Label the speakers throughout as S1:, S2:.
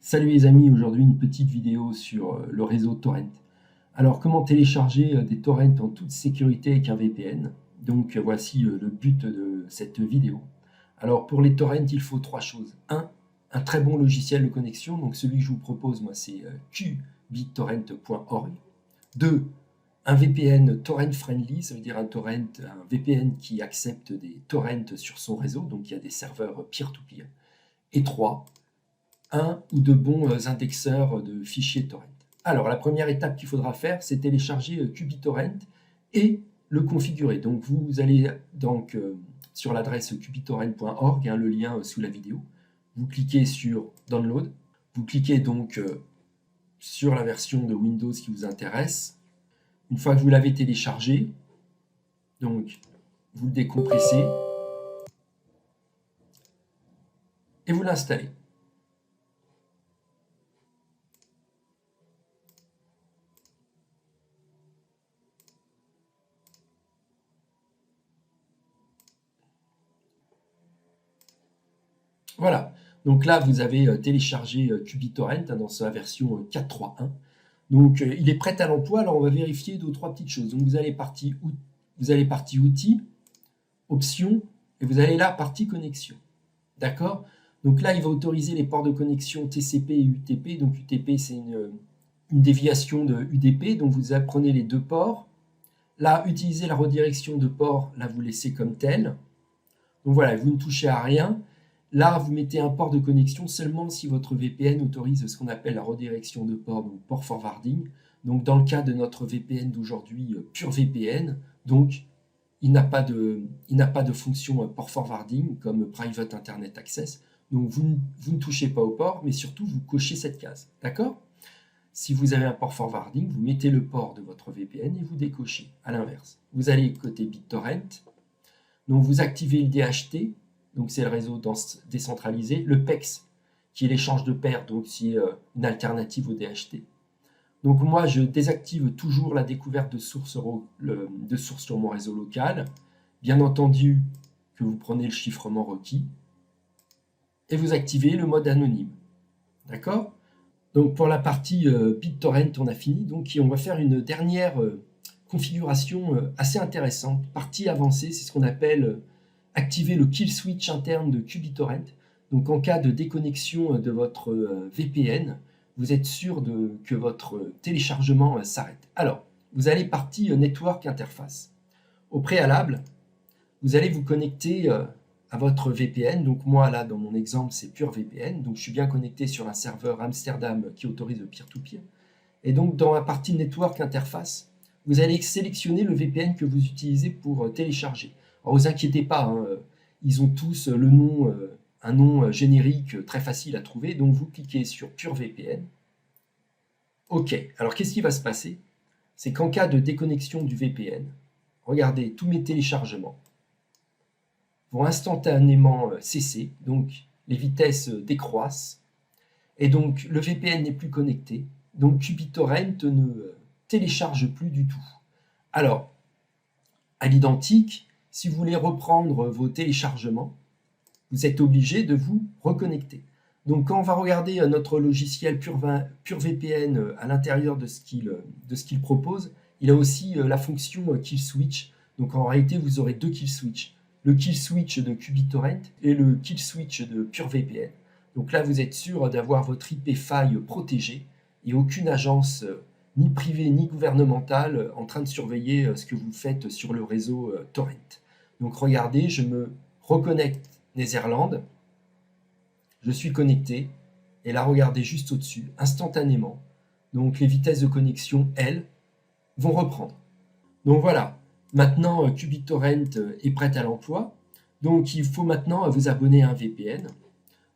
S1: Salut les amis, aujourd'hui une petite vidéo sur le réseau Torrent. Alors comment télécharger des torrents en toute sécurité avec un VPN. Donc voici le but de cette vidéo. Alors pour les torrents il faut trois choses. Un très bon logiciel de connexion, donc celui que je vous propose moi c'est qbittorrent.org. 2. Un VPN torrent friendly, ça veut dire un VPN qui accepte des torrents sur son réseau, donc il y a des serveurs peer-to-peer. Et 3. Un ou de bons indexeurs de fichiers torrent. Alors, la première étape qu'il faudra faire, c'est télécharger qBittorrent et le configurer. Donc, vous allez donc sur l'adresse qbittorrent.org, le lien sous la vidéo. Vous cliquez sur Download. Vous cliquez donc sur la version de Windows qui vous intéresse. Une fois que vous l'avez téléchargé, donc vous le décompressez et vous l'installez. Voilà, donc là vous avez téléchargé qBittorrent dans sa version 4.3.1. Donc il est prêt à l'emploi. Alors on va vérifier deux ou trois petites choses. Donc vous allez partie outils, options, et vous allez là partie connexion. D'accord? Donc là il va autoriser les ports de connexion TCP et UTP. Donc UTP c'est une déviation de UDP. Donc vous apprenez les deux ports. Là, utiliser la redirection de port, là vous laissez comme tel. Donc voilà, vous ne touchez à rien. Là, vous mettez un port de connexion seulement si votre VPN autorise ce qu'on appelle la redirection de port, donc port forwarding. Donc dans le cas de notre VPN d'aujourd'hui, PureVPN, donc il n'a pas de fonction port forwarding comme Private Internet Access. Donc vous ne touchez pas au port, mais surtout vous cochez cette case. D'accord? Si vous avez un port forwarding, vous mettez le port de votre VPN et vous décochez. À l'inverse, vous allez côté BitTorrent. Donc vous activez le DHT. Donc c'est le réseau décentralisé, le PEX, qui est l'échange de paires, donc c'est une alternative au DHT. Donc moi, je désactive toujours la découverte de sources sur mon réseau local. Bien entendu que vous prenez le chiffrement requis et vous activez le mode anonyme. D'accord? Donc pour la partie BitTorrent, on a fini. Donc on va faire une dernière configuration assez intéressante, partie avancée, c'est ce qu'on appelle activer le kill switch interne de qBittorrent. Donc en cas de déconnexion de votre VPN, vous êtes sûr que votre téléchargement s'arrête. Alors, vous allez partie Network Interface. Au préalable, vous allez vous connecter à votre VPN. Donc moi, là, dans mon exemple, c'est PureVPN. Donc je suis bien connecté sur un serveur Amsterdam qui autorise le peer-to-peer. Et donc dans la partie Network Interface, vous allez sélectionner le VPN que vous utilisez pour télécharger. Alors, vous inquiétez pas, hein, ils ont tous un nom générique très facile à trouver. Donc, vous cliquez sur PureVPN. OK. Alors, qu'est-ce qui va se passer? C'est qu'en cas de déconnexion du VPN, regardez, tous mes téléchargements vont instantanément cesser. Donc, les vitesses décroissent. Et donc, le VPN n'est plus connecté. Donc, qBittorrent ne télécharge plus du tout. Alors, à l'identique, si vous voulez reprendre vos téléchargements, vous êtes obligé de vous reconnecter. Donc quand on va regarder notre logiciel PureVPN à l'intérieur de ce qu'il propose, il a aussi la fonction kill switch. Donc en réalité, vous aurez deux kill switch. Le kill switch de qBittorrent et le kill switch de PureVPN. Donc là, vous êtes sûr d'avoir votre IP faille protégée et aucune agence ni privée ni gouvernementale en train de surveiller ce que vous faites sur le réseau Torrent. Donc regardez, je me reconnecte Netherlands, je suis connecté, et là regardez juste au-dessus, instantanément, donc les vitesses de connexion, elles, vont reprendre. Donc voilà, maintenant qBittorrent est prêt à l'emploi, donc il faut maintenant vous abonner à un VPN.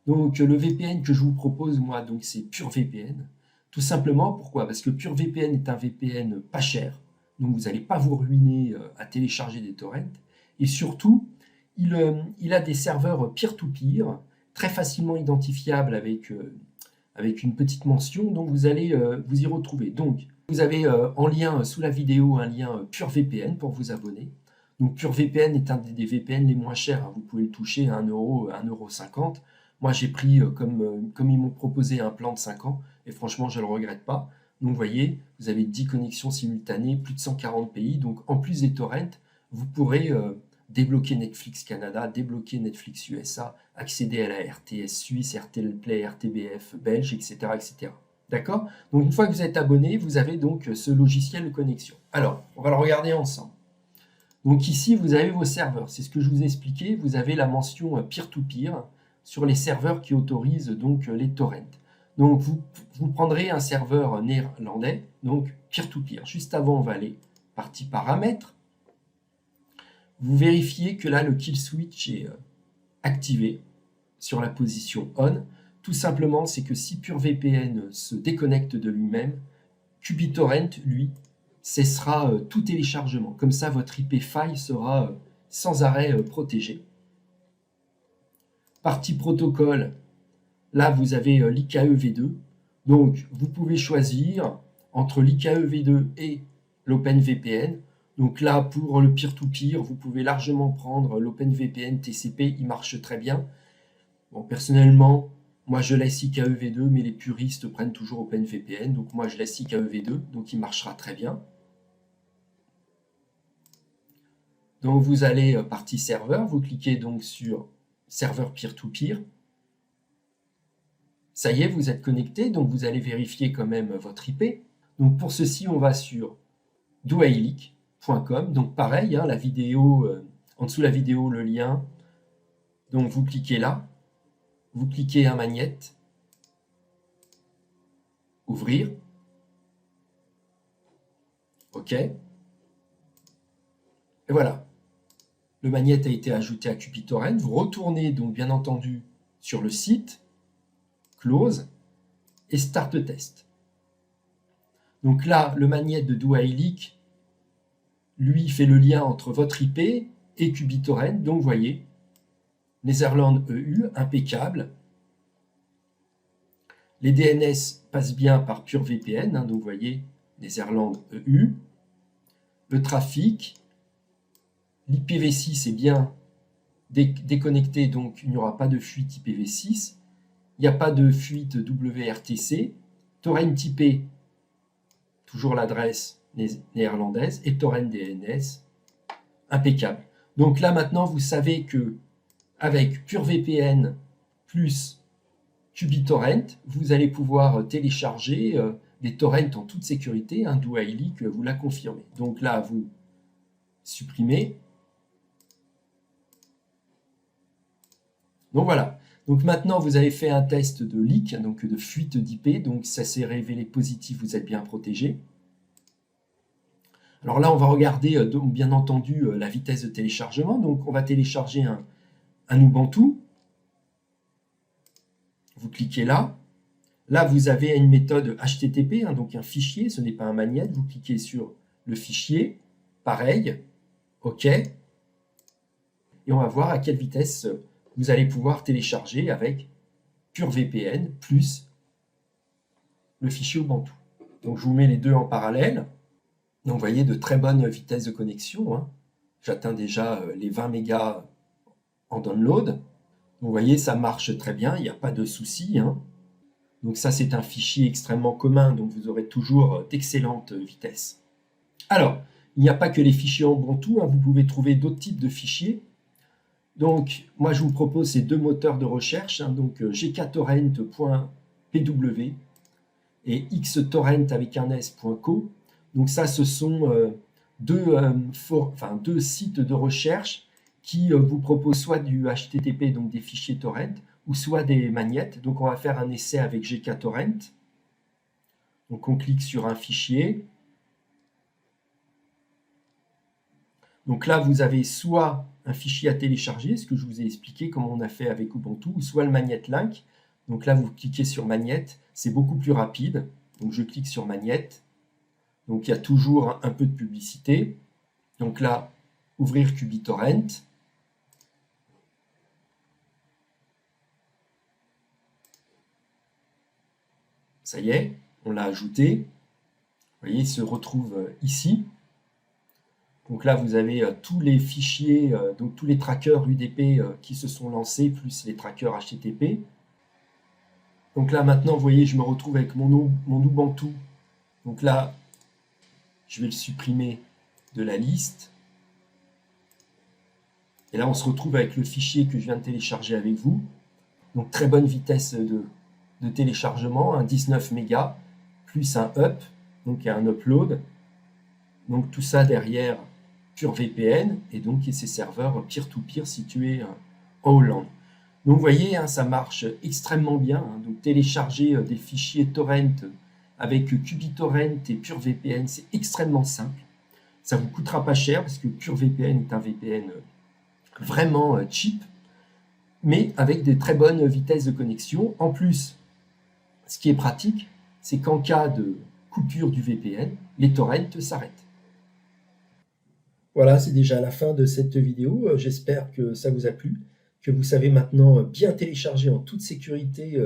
S1: Donc le VPN que je vous propose, moi, donc c'est PureVPN. Tout simplement, pourquoi? Parce que PureVPN est un VPN pas cher, donc vous n'allez pas vous ruiner à télécharger des torrents. Et surtout, il a des serveurs peer-to-peer, très facilement identifiables avec une petite mention, donc vous allez vous y retrouver. Donc, vous avez en lien sous la vidéo un lien PureVPN pour vous abonner. Donc PureVPN est un des VPN les moins chers, hein. Vous pouvez le toucher à 1 €, 1,50 €. Moi, j'ai pris, comme ils m'ont proposé, un plan de 5 ans, et franchement, je ne le regrette pas. Donc, vous voyez, vous avez 10 connexions simultanées, plus de 140 pays. Donc, en plus des torrents, vous pourrez débloquer Netflix Canada, débloquer Netflix USA, accéder à la RTS suisse, RTL Play, RTBF belge, etc., etc. D'accord? Donc, une fois que vous êtes abonné, vous avez donc ce logiciel de connexion. Alors, on va le regarder ensemble. Donc ici, vous avez vos serveurs. C'est ce que je vous ai expliqué. Vous avez la mention peer-to-peer sur les serveurs qui autorisent donc les torrents. Donc vous prendrez un serveur néerlandais, donc peer-to-peer. Juste avant, on va aller partie paramètres. Vous vérifiez que là, le kill switch est activé sur la position on. Tout simplement, c'est que si PureVPN se déconnecte de lui-même, QBTorrent, lui, cessera tout téléchargement. Comme ça, votre IP file sera sans arrêt protégé. Partie protocole, là, vous avez l'IKE V2. Donc, vous pouvez choisir entre l'IKE V2 et l'OpenVPN. Donc là, pour le peer-to-peer, vous pouvez largement prendre l'OpenVPN TCP, il marche très bien. Bon, personnellement, moi je laisse IKE V2, mais les puristes prennent toujours OpenVPN, donc moi je laisse IKE V2, donc il marchera très bien. Donc vous allez partie serveur, vous cliquez donc sur serveur peer-to-peer. Ça y est, vous êtes connecté, donc vous allez vérifier quand même votre IP. Donc pour ceci, on va sur doailic.com. Donc pareil, hein, la vidéo, en dessous de la vidéo, le lien. Donc vous cliquez là, vous cliquez un magnète, ouvrir, OK. Et voilà, le magnète a été ajouté à QBTorrent. Vous retournez donc bien entendu sur le site, close et start test. Donc là, le magnète de doailic, lui, fait le lien entre votre IP et QBTorrent. Donc vous voyez, Netherlands EU, impeccable. Les DNS passent bien par PureVPN, hein, donc vous voyez, Netherlands EU. Le trafic, l'IPv6 est bien déconnecté, donc il n'y aura pas de fuite IPv6. Il n'y a pas de fuite WRTC. Torrent IP, toujours l'adresse néerlandaise, et Torrent DNS, impeccable. Donc là maintenant, vous savez que avec PureVPN plus QBTorrent, vous allez pouvoir télécharger des torrents en toute sécurité. Un doailic vous l'a confirmé. Donc là, vous supprimez. Donc voilà. Donc maintenant, vous avez fait un test de leak, donc de fuite d'IP. Donc ça s'est révélé positif, vous êtes bien protégé. Alors là, on va regarder donc, bien entendu la vitesse de téléchargement. Donc on va télécharger un Ubuntu. Vous cliquez là. Là, vous avez une méthode HTTP, hein, donc un fichier, ce n'est pas un magnète. Vous cliquez sur le fichier, pareil, OK. Et on va voir à quelle vitesse vous allez pouvoir télécharger avec PureVPN plus le fichier Ubuntu. Donc, je vous mets les deux en parallèle. Donc, vous voyez, de très bonnes vitesses de connexion, hein. J'atteins déjà les 20 mégas en download. Donc, vous voyez, ça marche très bien, il n'y a pas de souci, hein. Donc ça, c'est un fichier extrêmement commun, donc vous aurez toujours d'excellentes vitesses. Alors, il n'y a pas que les fichiers Ubuntu, hein, vous pouvez trouver d'autres types de fichiers. Donc, moi, je vous propose ces deux moteurs de recherche, hein, donc gktorrent.pw et xtorrent avec un s.co. Donc ça, ce sont deux sites de recherche qui vous proposent soit du HTTP, donc des fichiers torrent, ou soit des magnettes. Donc on va faire un essai avec gktorrent. Donc on clique sur un fichier. Donc là, vous avez soit un fichier à télécharger, ce que je vous ai expliqué, comme on a fait avec Ubuntu, ou soit le Magnet Link. Donc là, vous cliquez sur Magnet, c'est beaucoup plus rapide. Donc je clique sur Magnet. Donc il y a toujours un peu de publicité. Donc là, ouvrir QBTorrent. Ça y est, on l'a ajouté. Vous voyez, il se retrouve ici. Donc là, vous avez tous les fichiers, donc tous les trackers UDP qui se sont lancés, plus les trackers HTTP. Donc là, maintenant, vous voyez, je me retrouve avec mon Ubuntu. Donc là, je vais le supprimer de la liste. Et là, on se retrouve avec le fichier que je viens de télécharger avec vous. Donc très bonne vitesse de téléchargement, un 19 mégas, plus un up, donc un upload. Donc tout ça derrière PureVPN et donc ces serveurs peer-to-peer situés en Hollande. Donc vous voyez, hein, ça marche extrêmement bien. Hein. Donc télécharger des fichiers torrent avec QubiTorrent et PureVPN, c'est extrêmement simple. Ça ne vous coûtera pas cher parce que PureVPN est un VPN vraiment cheap, mais avec des très bonnes vitesses de connexion. En plus, ce qui est pratique, c'est qu'en cas de coupure du VPN, les torrents s'arrêtent. Voilà, c'est déjà la fin de cette vidéo. J'espère que ça vous a plu, que vous savez maintenant bien télécharger en toute sécurité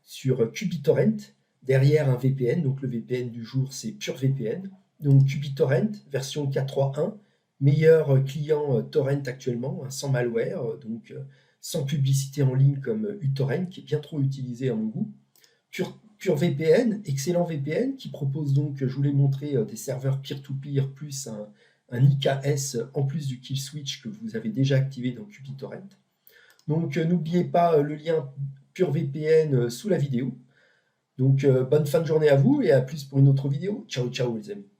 S1: sur QubiTorrent, derrière un VPN. Donc le VPN du jour, c'est PureVPN. Donc QubiTorrent, version 4.3.1, meilleur client torrent actuellement, hein, sans malware, donc sans publicité en ligne comme uTorrent, qui est bien trop utilisé à mon goût. PureVPN, excellent VPN, qui propose donc, je vous l'ai montré, des serveurs peer-to-peer plus un IKS en plus du kill switch que vous avez déjà activé dans QubiTorrent. Donc n'oubliez pas le lien PureVPN sous la vidéo. Donc bonne fin de journée à vous et à plus pour une autre vidéo. Ciao ciao les amis.